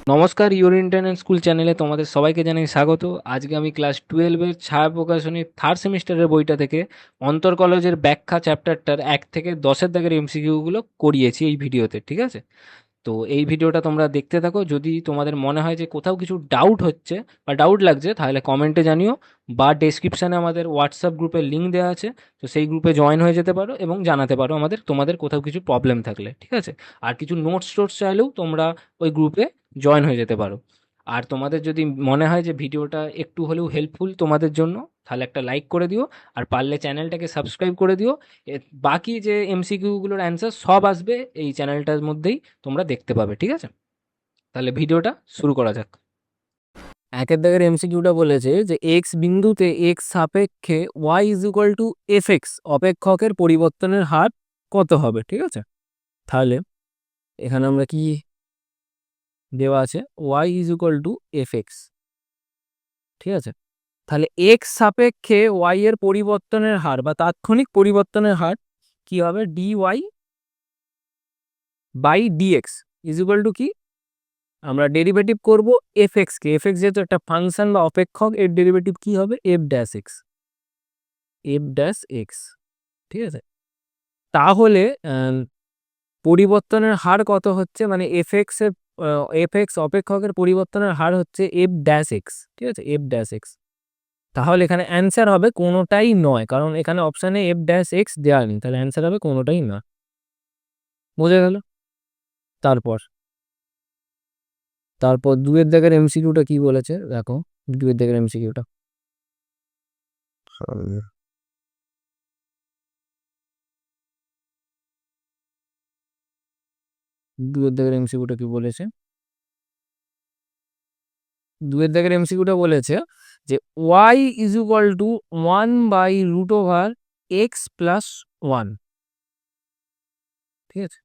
নমস্কার, your international school চ্যানেলে তোমাদের সবাইকে জানাই স্বাগত। আজকে আমি ক্লাস 12 এর ছায়া প্রকাশনী থার্ড সেমিস্টারের বইটা থেকে অন্তর্কলজের ব্যাখ্যা চ্যাপ্টারটার 1 থেকে 10 এর দাগের এমসিকিউ গুলো করিয়েছি এই ভিডিওতে, ঠিক আছে? তো এই ভিডিওটা তোমরা দেখতে থাকো। যদি তোমাদের মনে হয় যে কোথাও কিছু ডাউট হচ্ছে বা ডাউট লাগছে, তাহলে কমেন্টে জানিও, বা ডেসক্রিপশনে আমাদের হোয়াটসঅ্যাপ গ্রুপের লিঙ্ক দেওয়া আছে। তো সেই গ্রুপে জয়েন হয়ে যেতে পারো এবং জানাতে পারো আমাদের তোমাদের কোথাও কিছু প্রবলেম থাকলে, ঠিক আছে? আর কিছু নোটস টোটস চাইলেও তোমরা ওই গ্রুপে জয়েন হয়ে যেতে পারো। আর তোমাদের যদি মনে হয় যে ভিডিওটা একটু হলেও হেল্পফুল তোমাদের জন্য, তাহলে একটা লাইক করে দিও। আর পারলে চ্যানেলটাকে সাবস্ক্রাইব করে দিও। বাকি যে এমসিকিউগুলোর অ্যান্সার সব আসবে এই চ্যানেলটার মধ্যেই, তোমরা দেখতে পাবে, ঠিক আছে? তাহলে ভিডিওটা শুরু করা যাক। একের দাগের এমসিকিউটা বলেছে যে এক্স বিন্দুতে এক্স সাপেক্ষে y is equal to f x অপেক্ষকের পরিবর্তনের হার কত হবে, ঠিক আছে? তাহলে এখানে আমরা কি দেওয়া আছে, y is equal to f x, ঠিক আছে? তাহলে এক্স সাপেক্ষে ওয়াই এর পরিবর্তনের হার বা তাৎক্ষণিক পরিবর্তনের হার কি হবে? D y by dx is equal to কি? আমরা ডেরিভেটিভ করব এফ এক্সকে। এফ এক্স যেহেতু একটা ফাংশন বা অপেক্ষক, এর ডেরিভেটিভ কি হবে? F dash x, F dash x, ঠিক আছে? তাহলে পরিবর্তনের হার কত হচ্ছে, মানে এফ এক্স এর এফ এক্স অপেক্ষকের পরিবর্তনের হার হচ্ছে এফ ড্যাশ এক্স, ঠিক আছে? F dash x. তাহলে এখানে অ্যান্সার হবে কোনোটাই নয়, কারণ এখানে অপশানে এফ ড্যাশ এক্স দেওয়া নেই, তাহলে অ্যান্সার হবে কোনোটাই না। বোঝা গেল? তারপর তারপর দুয়ের দাগের এমসিকিউটা কি বলেছে দেখো। দুয়ের দাগের এমসিকিউটা, দুয়ের দাগের এমসিকিউটা কি বলেছে? দুয়ের দাগের এমসিকিউটা বলেছে যে Y is equal two 1/√x+1, ঠিক আছে?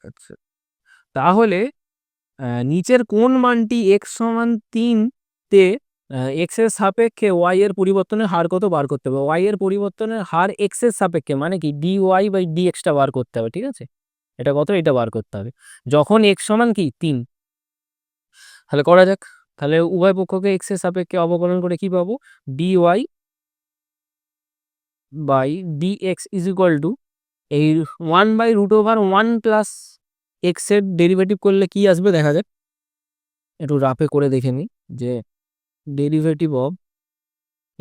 আচ্ছা, তাহলে নিচের কোন মানটি এক্স সমান 3 তে এক্স এর সাপেক্ষে ওয়াই এর পরিবর্তনের হার কত বার করতে হবে? ওয়াই এর পরিবর্তনের হার এক্স এর সাপেক্ষে মানে কি, ডি ওয়াই বাই ডি এক্সটা বার করতে হবে, ঠিক আছে? এটা কত? এটা বার করতে হবে যখন এক্স সমান কি 3। তাহলে করা যাক। তাহলে উভয় পক্ষকে এক্স এর সাপেক্ষে অবকলন করে কি পাবো? D y by d x is equal to এই 1/√1 প্লাস এক্স এর ডেরিভেটিভ করলে কি আসবে দেখা যাক। একটু রাফে করে দেখে নিই যে ডেরিভেটিভ অফ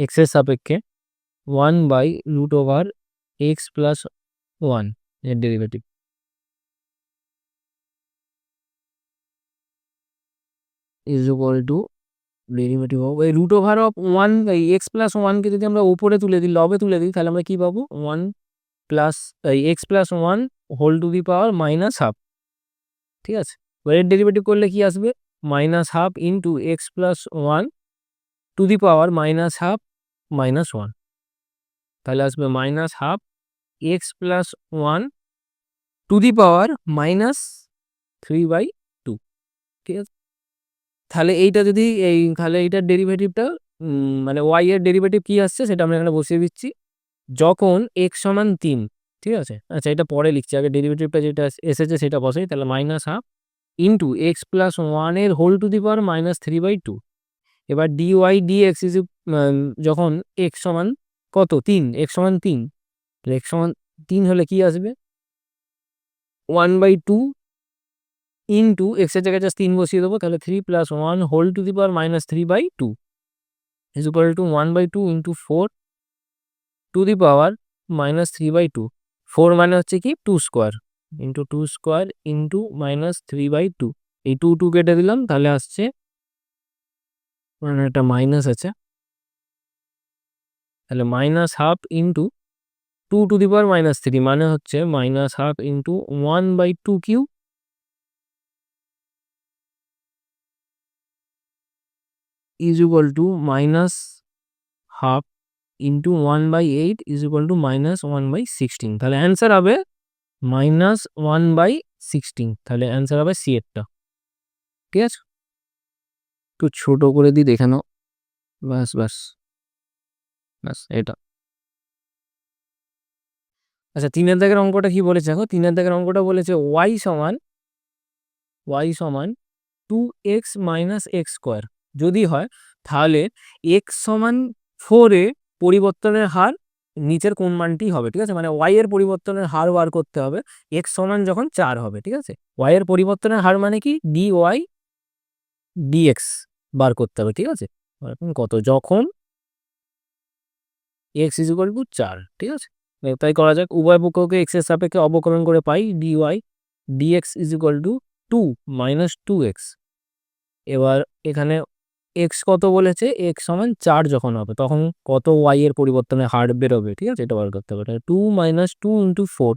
এক্স এর সাপেক্ষে 1/√x+1 এর derivative is equal two derivative of এই √1, এই x+1কে যদি আমরা উপরে তুলে দিই, লবে তুলে দিই, তাহলে আমরা কি পাবো? 1 প্লাস এই x+1 হোল টু দি পাওয়ার -12, ঠিক আছে? এর ডেরিভেটিভ করলে কি আসবে? -12 ইন্টু x+1 টু দি পাওয়ার -12 -1, তাহলে আসবে -12 x+1 টু দি পাওয়ার -3/2, ঠিক আছে? তাহলে এইটা যদি তাহলে এইটার ডেরিভেটিভটা মানে ওয়াই এর ডেরিভেটিভ কি আসছে সেটা আমরা এখানে বসিয়ে দিচ্ছি। যখন এক্স সমান 3, ঠিক আছে? আচ্ছা, এটা পরে লিখছি, আগে ডেরিভেটিভটা যেটা এসেছে সেটা বসাই। তাহলে -12 ইন্টু x+1 এর হোল টু দি পাওয়ার -3/2। এবার d y d x is যখন এক্স সমান কত? 3, এক্স সমান 3, এক্স সমান 3 হলে কি আসবে? 1/2 ইন্টু এক্সের জায়গায় জাস্ট 3 বসিয়ে দেবো, তাহলে 3+1 whole to the power -3/2 is equal to 1/2 into 4 to the power -3/2। 4 মানে হচ্ছে কি 2 স্কোয়ার, ইন্টু 2 স্কোয়ার ইন্টু -3/2। এই 2 2 কেটে দিলাম, তাহলে আসছে মানে একটা মাইনাস আছে, তাহলে -12 ইন্টু 2 টু দি পাওয়ার -3 মানে হচ্ছে -12 into 1/2 cube is equal two -12 into 1/8 is equal two -1/16। তাহলে অ্যান্সার হবে -1/16। তাহলে অ্যান্সার হবে সি এরটা, ঠিক আছে? একটু ছোট করে দিই দেখে নাও। ব্যাস ব্যাস ব্যাস, এটা। আচ্ছা, 3-এর দাগের অঙ্কটা কি বলেছে দেখো। 3-এর দাগের অঙ্কটা বলেছে ওয়াই সমান 2x মাইনাস এক্স স্কোয়ার যদি হয়, তাহলে এক্স সমান 4 এ পরিবর্তনের হার নিচের কোন মানটি হবে, ঠিক আছে? মানে ওয়াই এর পরিবর্তনের হার বার করতে হবে এক্স সমান যখন 4 হবে, ঠিক আছে? ওয়াই এর পরিবর্তনের হার মানে কি, ডি ওয়াই ডিএক্স বার করতে হবে, ঠিক আছে? এখন কত, যখন এক্স ইজ ইকুয়াল টু 4, ঠিক আছে? তাই করা যাক, উভয় পক্ষকে এক্স এর সাপেক্ষে অবকলন করে পাই d y dx is equal to 2 minus 2x। এবার এখানে এক্স কত বলেছে, এক্স সমান 4 যখন হবে তখন কত ওয়াই এর পরিবর্তনের হার বেরোবে, ঠিক আছে? এটা বার করতে হবে। 2 মাইনাস 2 ইন্টু 4,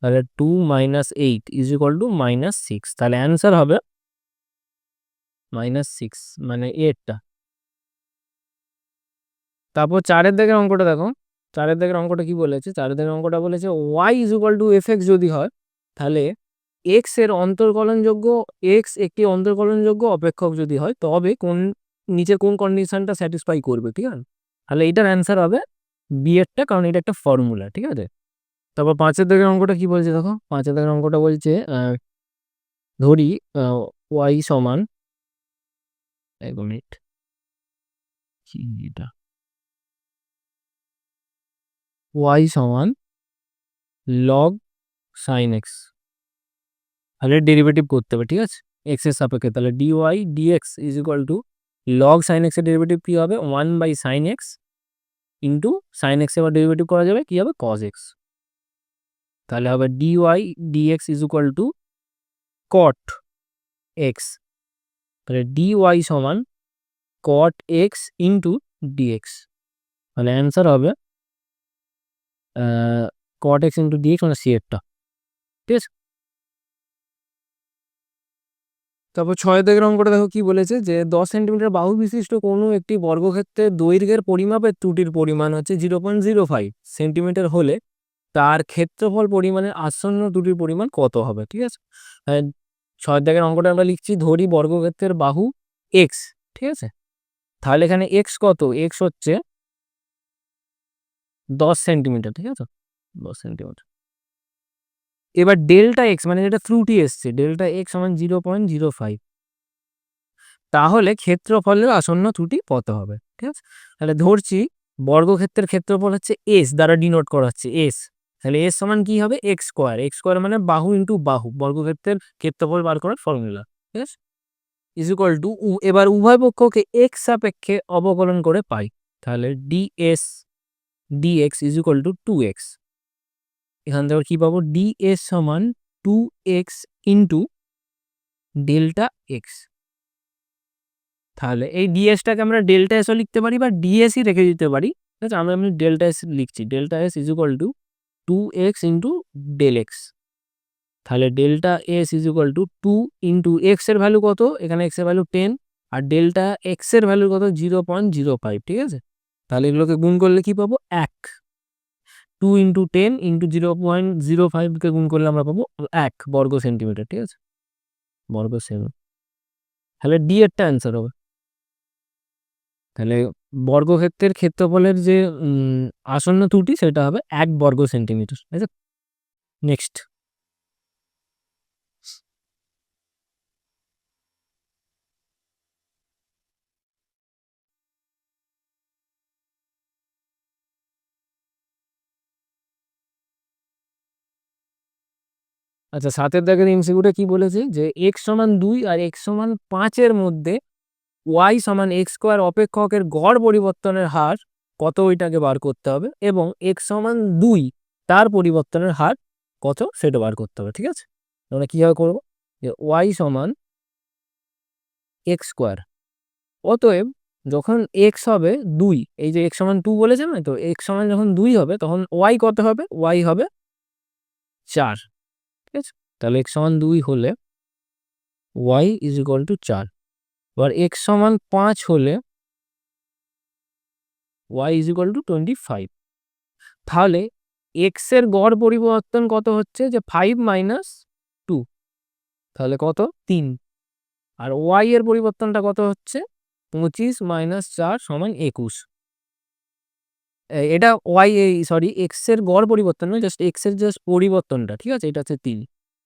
তাহলে 2 minus 8 is equal two minus 6। তাহলে অ্যান্সার হবে মাইনাস 6, মানে এরটা। তারপর 4-এর দিকের অঙ্কটা দেখো, 4-এর দিকের অঙ্কটা কি বলেছে, 4-এর দিকের অঙ্কটা বলেছে y is equal to f x যদি হয়, তাহলে এক্স এর অন্তর্কলনযোগ্য, এক্স একটি অন্তর্কলনযোগ্য অপেক্ষক যদি হয়, তবে নিচে কোন কন্ডিশনটা স্যাটিসফাই করবে, ঠিক আছে? তাহলে এটার অ্যান্সার হবে বি এরটা, কারণ এটা একটা ফর্মুলা, ঠিক আছে? তারপর 5-এর দিকের অঙ্কটা কি বলছে দেখো, 5-এর দিকের অঙ্কটা বলছে ধরি ওয়াই সমান, এক মিনিট, কি এটা, ওয়াই সমান লগ সাইন এক্স, তাহলে ডেরিভেটিভ করতে হবে, ঠিক আছে? এক্স এর সাপেক্ষে, তাহলে d y dx is equal to log sine x এর ডেরিভেটিভ কি হবে, 1/sin x into sine x এবার ডেরিভেটিভ করা যাবে কি হবে, কজ এক্স। তাহলে হবে d y dx is equal to cot x, তাহলে ডি ওয়াই সমান কট এক্স ইন্টু ডিএক্স। তাহলে অ্যান্সার হবে কট এক্স ইন্টু ডিএক্স, মানে সি এরটা, ঠিক আছে? তারপর 6 দাগের অঙ্কটা দেখো কি বলেছে, যে 10 সেন্টিমিটার বাহু বিশিষ্ট কোনো একটি বর্গক্ষেত্রের দৈর্ঘ্যের পরিমাপের ত্রুটির পরিমাণ হচ্ছে 0.05 সেন্টিমিটার হলে তার ক্ষেত্রফল পরিমাণের আসন্ন ত্রুটির পরিমাণ কত হবে, ঠিক আছে? 6 দাগের অঙ্কটা আমরা লিখছি, ধরি বর্গক্ষেত্রের বাহু এক্স, ঠিক আছে? তাহলে এখানে এক্স কত, এক্স হচ্ছে 10 সেন্টিমিটার, ঠিক আছে? 10 সেন্টিমিটার। এবার ডেল্টা এক্স, মানে যেটা ত্রুটি এসছে, ডেল্টা এক্স সমান 0.05, তাহলে ক্ষেত্রফলের আসন্ন ত্রুটি কত হবে, ঠিক আছে? তাহলে ধরছি বর্গক্ষেত্রের ক্ষেত্রফল হচ্ছে এস দ্বারা ডিনোট করা হচ্ছে এস, তাহলে এস সমান কি হবে, এক্স স্কোয়ার, এক্স স্কোয়ার মানে বাহু ইন্টু বাহু, বর্গক্ষেত্রের ক্ষেত্রফল বার করার ফর্মুলা, ঠিক আছে? ইজ ইকুয়াল টু, এবার উভয় পক্ষকে এক্স সাপেক্ষে অবকলন করে পাই, তাহলে ds dx is equal to 2x। এখান থেকে কি পাবো, ডিএস সমান 2x ইন্টু ডেল্টা এক্স। তাহলে এই ডিএসটাকে আমরা ডেল্টা এসও লিখতে পারি বা ডিএসই রেখে দিতে পারি, ঠিক আছে? আমরা এমনি ডেল্টা এস লিখছি, delta s is equal to 2x into del x. তাহলে delta s is equal to 2 into x এর ভ্যালু কত, এখানে এক্স এর ভ্যালু 10, আর ডেল্টা এক্স এর ভ্যালু কত, 0.05, ঠিক আছে? তাহলে এগুলোকে গুণ করলে কি পাবো, 1। 2 ইন্টু 10 ইন্টু 0.05কে গুণ করলে আমরা পাবো 1 বর্গ সেন্টিমিটার, ঠিক আছে? বর্গ সেমি, তাহলে ডি এরটা অ্যান্সার হবে। তাহলে বর্গক্ষেত্রের ক্ষেত্রফলের যে আসন্ন ত্রুটি সেটা হবে 1 বর্গ সেন্টিমিটার। নেক্সট, আচ্ছা 7-এর দাগের এমসিকিউটা কি বলেছে, যে এক্স সমান 2 আর এক্স সমান 5-এর মধ্যে ওয়াই সমান এক্স স্কোয়ার অপেক্ষকের গড় পরিবর্তনের হার কত, ওইটাকে বার করতে হবে, এবং এক্স সমান 2 তার পরিবর্তনের হার কত সেটা বার করতে হবে, ঠিক আছে? আমরা কিভাবে করবো, যে ওয়াই সমান এক্স স্কোয়ার, অতএব যখন এক্স হবে 2, এই যে এক্স সমান 2 বলেছে না, তো এক্স সমান যখন 2 হবে তখন ওয়াই কত হবে, ওয়াই হবে 4, ঠিক আছে? তাহলে এক্স সমান 2 হলে ওয়াই ইজ ইকুয়াল টু 4। এবার এক্স সমান 5 হলে ওয়াই ইজ ইকুয়াল টু 25। তাহলে এক্স এর গড় পরিবর্তন কত হচ্ছে, যে 5 মাইনাস 2, তাহলে কত, 3। আর ওয়াই এর পরিবর্তনটা কত হচ্ছে, 25 মাইনাস 4 সমান 21। এটা ওয়াই, সরি, এক্স এর গড় পরিবর্তন নয়, জাস্ট এক্স এর জাস্ট পরিবর্তনটা, ঠিক আছে? এটা হচ্ছে 3।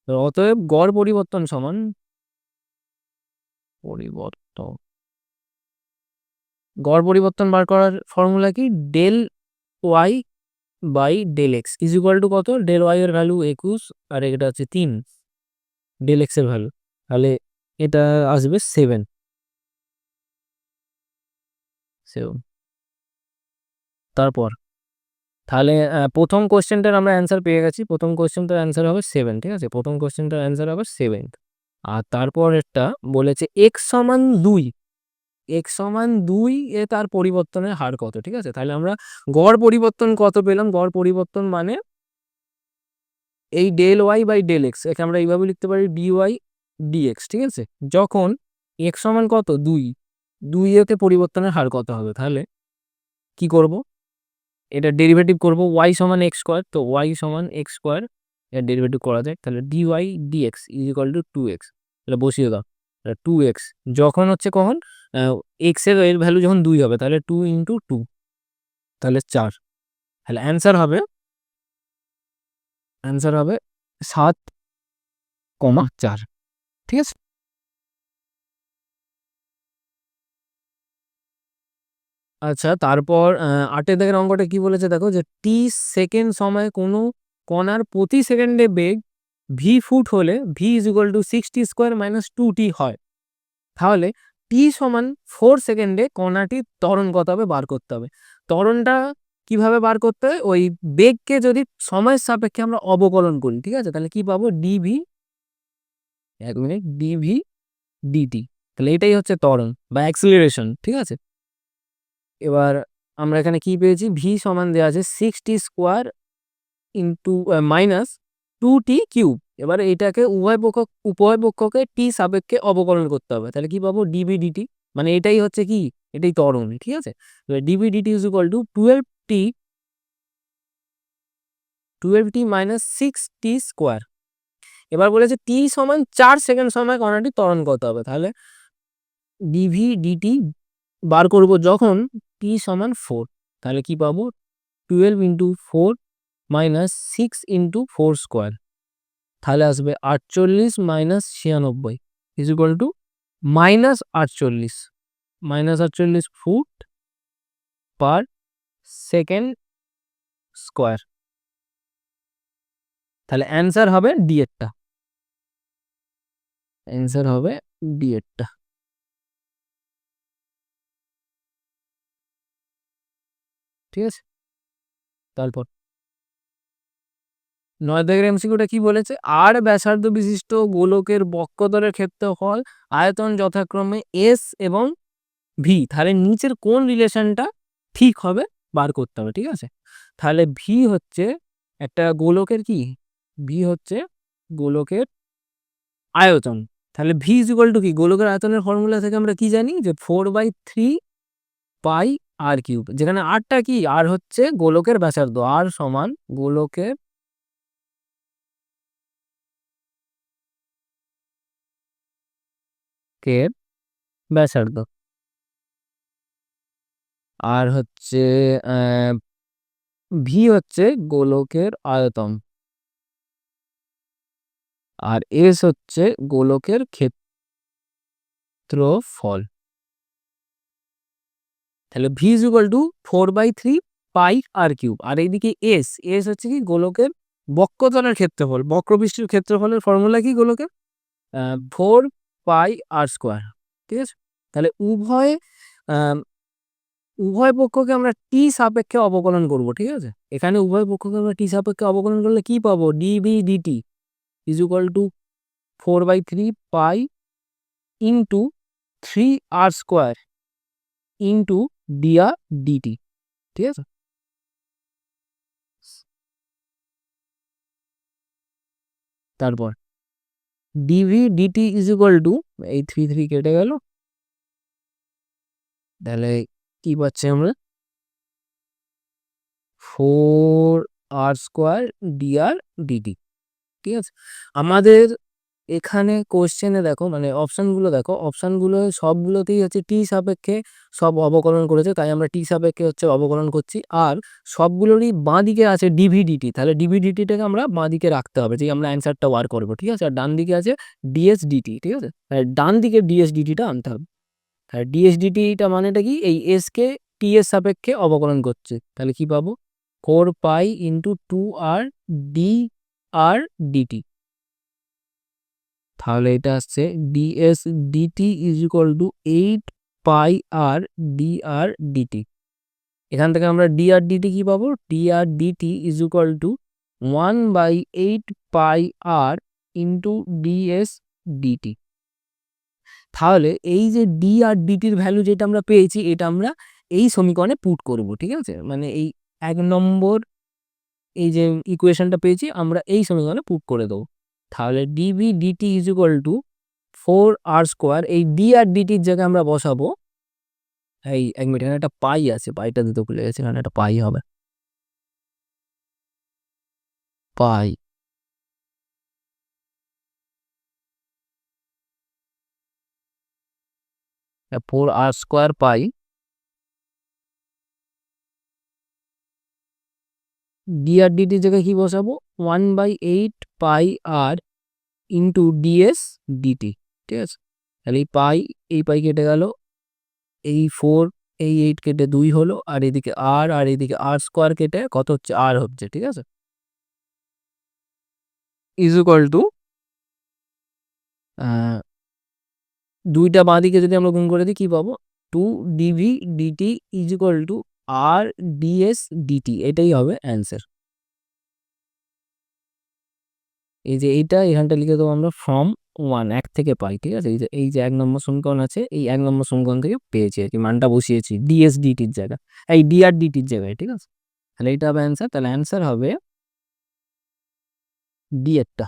তো অতএব গড় পরিবর্তন সমান পরিবর্তন, গড় পরিবর্তন বার করার ফর্মুলা কি? Del y by del x is equal to কত? ডেল ওয়াই এর ভ্যালু 21 আর এটা হচ্ছে 3, ডেল এক্স এর ভ্যালু, তাহলে এটা আসবে 7। তারপর তাহলে প্রথম কোশ্চেনটার আমরা অ্যান্সার পেয়ে গেছি, প্রথম কোশ্চেনটার অ্যান্সার হবে 7, ঠিক আছে, প্রথম কোশ্চেনটার অ্যান্সার হবে 7। আর তারপর একটা বলেছে এক্স সমান 2, এক্স সমান 2 এ তার পরিবর্তনের হার কত, ঠিক আছে। তাহলে আমরা গড় পরিবর্তন কত পেলাম? গড় পরিবর্তন মানে এই del y by del x, একে আমরা এইভাবে লিখতে পারি ডি ওয়াই ডিএক্স, ঠিক আছে। যখন এক্স সমান কত? 2, 2 এতে পরিবর্তনের হার কত হবে? তাহলে কি করব? এটা ডেরিভেটিভ করব, ওয়াই সমান এক্স স্কোয়ার, তো ওয়াই সমান এক্স স্কোয়ার, এর ডেরিভেটিভ করা যায়, তাহলে d y dx is equal to 2x, তাহলে বসিয়ে দাও। 2x যখন হচ্ছে কখন এক্স এর ভ্যালু যখন 2 হবে, তাহলে 2 ইন্টু 2, তাহলে 4, তাহলে অ্যান্সার হবে 7,4, ঠিক আছে। আচ্ছা, তারপর 8 দাগের অঙ্কটা কি বলেছে দেখো, যে টি সেকেন্ড সময়ে কোনো কণার প্রতি সেকেন্ডে বেগ ভি ফুট হলে V is equal two 60² minus 2t হয়, তাহলে টি সমান 4 সেকেন্ডে কণাটির ত্বরণ কত হবে বার করতে হবে। ত্বরণটা কিভাবে বার করতে হয়? ওই বেগকে যদি সময়ের সাপেক্ষে আমরা অবকলন করি, ঠিক আছে, তাহলে কি পাবো? ডিভি, 1 মিনিট, ডিভি ডিটি, তাহলে এটাই হচ্ছে ত্বরণ বা অ্যাক্সিলারেশন, ঠিক আছে। এবার আমরা এখানে কি পেয়েছি? ভি সমান দেওয়া আছে 60² ইন্টু মাইনাস 2t কিউব। এবার এইটাকে উভয় পক্ষকে টি সাপেক্ষে অবকলন করতে হবে, তাহলে কি পাবো? ডিবি ডিটি, মানে এটাই হচ্ছে কি? এটাই ত্বরণ, ঠিক আছে। Db dt is equal to 12t minus 6t²। এবার বলেছে টি সমান 4 সেকেন্ড সময় কণাটি ত্বরণ কত হবে, তাহলে ডিভি ডিটি বার করব যখন টি সমান 4, তাহলে কি পাবো? 12 ইন্টু 4 মাইনাস 6 ইন্টু 4², তাহলে আসবে 48 minus 96 is equal two -48, -48 foot per second square, তাহলে অ্যান্সার হবে ডি এরটা, অ্যান্সার হবে ডি এরটা, ঠিক আছে। তারপর 9 দাগের এমসিকিউটা কি বলেছে? আর ব্যাসার্ধ বিশিষ্ট গোলকের বক্ষতলের ক্ষেত্রফল আয়তন যথাক্রমে এস এবং ভি, তাহলে নিচের কোন রিলেশনটা ঠিক হবে বার করতে হবে, ঠিক আছে। তাহলে ভি হচ্ছে একটা গোলকের কি? ভি হচ্ছে গোলকের আয়তন, তাহলে ভি ইজ ইকুয়াল টু কি? গোলকের আয়তনের ফর্মুলা থেকে আমরা কি জানি? যে 4/3 পাই আর কিউব, যেখানে আরটা কি? আর হচ্ছে গোলকের ব্যাসার্ধ, আর সমান গোলকের ব্যাসার্ধ, আর হচ্ছে ভি হচ্ছে গোলকের আয়তন, আর এস হচ্ছে গোলকের ক্ষেত্রফল, তাহলে V is equal to 4/3 pi r cube, আর এইদিকে এস, এস হচ্ছে কি? গোলকের বক্ষতলের ক্ষেত্রফল, বক্রপৃষ্ঠের ক্ষেত্রফলের ফর্মুলা কি গোলকের? 4 পাই আর², ঠিক আছে। তাহলে উভয় পক্ষকে আমরা টি সাপেক্ষে অবকলন করব, ঠিক আছে। এখানে উভয় পক্ষকে আমরা টি সাপেক্ষে অবকলন করলে কি পাবো? Db dt is equal to 4/3 pi into 3r² into dr dt, ঠিক আছে। তারপর dv dt is equal to, এই 3 কেটে গেল, তাহলে কি পাচ্ছি আমরা? 4r² ডিআর ডিটি, ঠিক আছে। আমাদের এখানে কোশ্চেনে দেখো মানে অপশানগুলো দেখো, অপশানগুলো সবগুলোতেই হচ্ছে টি সাপেক্ষে সব অবকলন করেছে, তাই আমরা টি সাপেক্ষে হচ্ছে অবকলন করছি। আর সবগুলোরই বাঁ দিকে আছে ডিভিডিটি, তাহলে ডিভিডিটিটাকে আমরা বাঁ দিকে রাখতে হবে, যে আমরা অ্যান্সারটা বার করবো, ঠিক আছে। আর ডান দিকে আছে ডিএসডিটি, ঠিক আছে, তাহলে ডান দিকে ডিএসডিটিটা আনতে হবে। তাহলে ডিএসডিটিটা মানেটা কি, এই এস কে টি এর সাপেক্ষে অবকলন করছে, তাহলে কি পাবো 4 পাই × 2r ডি আর ডিটি। তাহলে এটা আসছে ds dt is equal to 8 pi r d r dt. এখান থেকে আমরা ডি আর ডিটি কি পাবো, d r dt is equal to 1/8 pi r into ds dt. তাহলে এই যে ডি আর ডিটির ভ্যালু যেটা আমরা পেয়েছি, এটা আমরা এই সমীকরণে পুট করব, ঠিক আছে। মানে এই 1 নম্বর এই যে ইকুয়েশনটা পেয়েছি আমরা এই সমীকরণে পুট করে দেবো। তাহলে db dt is equal to 4r², এই ডি আর ডিটির জায়গায় আমরা বসাবো এই 1 মিনিট, এখানে একটা পাই আছে, পাইটা দিতে ভুলে গেছি, এখানে একটা পাই হবে, পাই 4r² পাই ডি আর ডিটির জায়গায় কি বসাবো 1/8 pi r into ds DT, ঠিক আছে। তাহলে এই পাই কেটে গেল, এই 4 এই 8 কেটে 2 হলো, আর এদিকে আর এদিকে r² কেটে কত হচ্ছে r হচ্ছে, ঠিক আছে, ইজ ইকুয়াল টু দুইটা বাঁ দিকে যদি আমরা গুণ করে দিই কি পাবো 2 dv dt is equal to r ds dt, এটাই হবে অ্যান্সার। এই যে এইটা এখানটা লিখে দেবো আমরা ফ্রম 1 থেকে পাই, ঠিক আছে। এই যে 1 নম্বর সমীকরণ আছে, এই 1 নম্বর সমীকরণ থেকে পেয়েছি আর কি, মানটা বসিয়েছি ডিএস ডিটির জায়গা, এই ডি আর ডিটির জায়গায়, ঠিক আছে। তাহলে এটা হবে অ্যান্সার, তাহলে অ্যান্সার হবে ডি এরটা।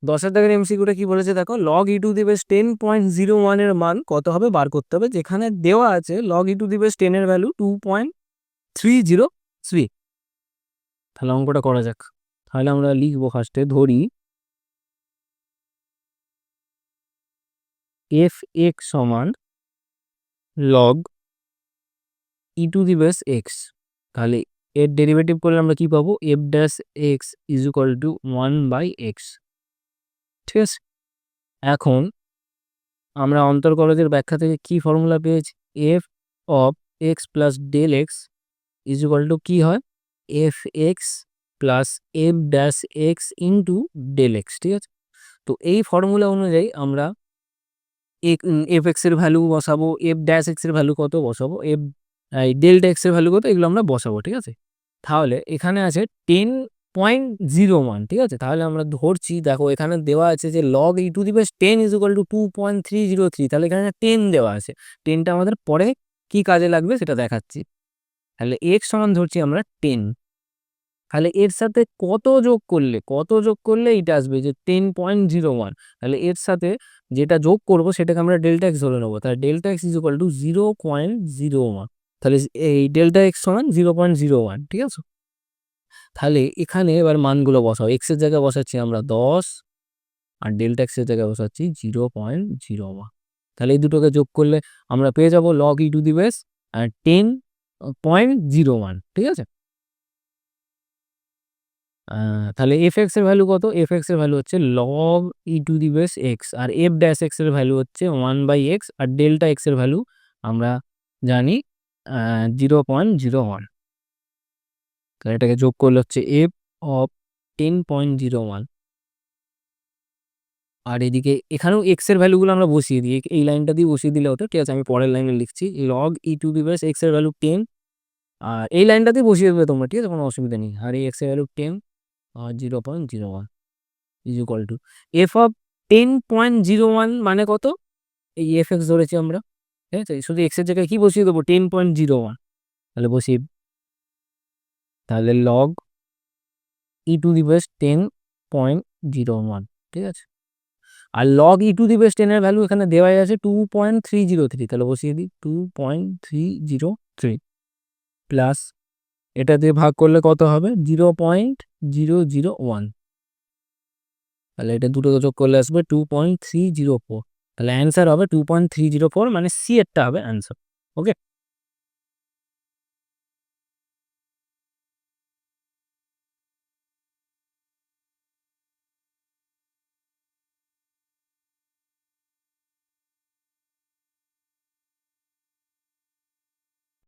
দশের দাগের এমসিকিউটা কি বলেছে দেখো, log e to the base 10.01 এর মান কত হবে বার করতে হবে, যেখানে দেওয়া আছে log e to the base 10 এর ভ্যালু 2.303। তাহলে অঙ্কটা করা যাক। তাহলে আমরা লিখবো ফার্স্টে, ধরি এফ এক্স সমান log e to the base x. তাহলে এর ডেরিভেটিভ করলে আমরা কি পাবো, F dash x is equal two 1/x, ঠিক আছে। এখন আমরা অন্তর্কলজের ব্যাখ্যা থেকে কি ফর্মুলা পেয়েছি, f of x plus del x is equal to কি হয়, f x plus f dash x into del x, ঠিক আছে। তো এই ফর্মুলা অনুযায়ী আমরা এফ এক্স এর ভ্যালু বসাবো, এফ ড্যাশ এক্স এর ভ্যালু কত বসাবো, ডেল্টা এক্স এর ভ্যালু কত, এগুলো আমরা বসাবো, ঠিক আছে। তাহলে এখানে আছে 10.01, ঠিক আছে। তাহলে আমরা ধরছি, দেখো এখানে দেওয়া আছে যে log e to the base 10 is equal two 2.303, তাহলে এখানে 10 দেওয়া আছে, 10টা আমাদের পরে কি কাজে লাগবে সেটা দেখাচ্ছি। তাহলে এক্স সমান ধরছি আমরা 10, তাহলে এর সাথে কত যোগ করলে এটা আসবে যে 10.01, তাহলে এর সাথে যেটা যোগ করব সেটাকে আমরা ডেল্টা এক্স ধরে নেবো, তাহলে delta x is equal two 0.01, তাহলে এই ডেল্টা এক্স সমান 0.01, ঠিক আছে। তাহলে এখানে এবার মানগুলো বসাও, এক্স এর জায়গায় বসাচ্ছি আমরা 10 আর ডেল্টা এক্স এর জায়গায় বসাচ্ছি 0.01। তাহলে এই দুটোকে যোগ করলে আমরা পেয়ে যাব log e to the base 10.01, ঠিক আছে। তাহলে এফ এক্স এর ভ্যালু কত, এফ এক্স এর ভ্যালু হচ্ছে log e to the base x, আর এফ ড্যাশ এক্স এর ভ্যালু হচ্ছে 1/x, আর ডেল্টা এক্স এর ভ্যালু আমরা জানি 0.01। তাহলে এটাকে যোগ করলে হচ্ছে এফ অফ 10.01, আর এদিকে এখানেও এক্স এর ভ্যালুগুলো আমরা বসিয়ে দিই, এই লাইনটা দিয়ে বসিয়ে দিলে হতো, ঠিক আছে। আমি পরের লাইনে লিখছি log e to the base x এর ভ্যালু 10, আর এই লাইনটাতেই বসিয়ে দেবে তোমরা, ঠিক আছে, কোনো অসুবিধা নেই। আর এই এক্স এর ভ্যালু 10 আর 0.01 is equal to f of 10.01 মানে কত, এই এফ এক্স ধরেছি আমরা, ঠিক আছে। শুধু এক্স এর জায়গায় কি বসিয়ে দেবো 10.01, তাহলে বসিয়ে, তাহলে log e to the base 10.01, ঠিক আছে। আর log e to the base 10 এর ভ্যালু এখানে দেওয়াই আছে 2.303, তাহলে বসিয়ে দিই 2.303 প্লাস এটা দিয়ে ভাগ করলে কত হবে 0.001, তাহলে এটা দুটো যোগ করলে আসবে 2.304, তাহলে অ্যান্সার হবে 2.304, মানে সি এরটা হবে অ্যান্সার। ওকে।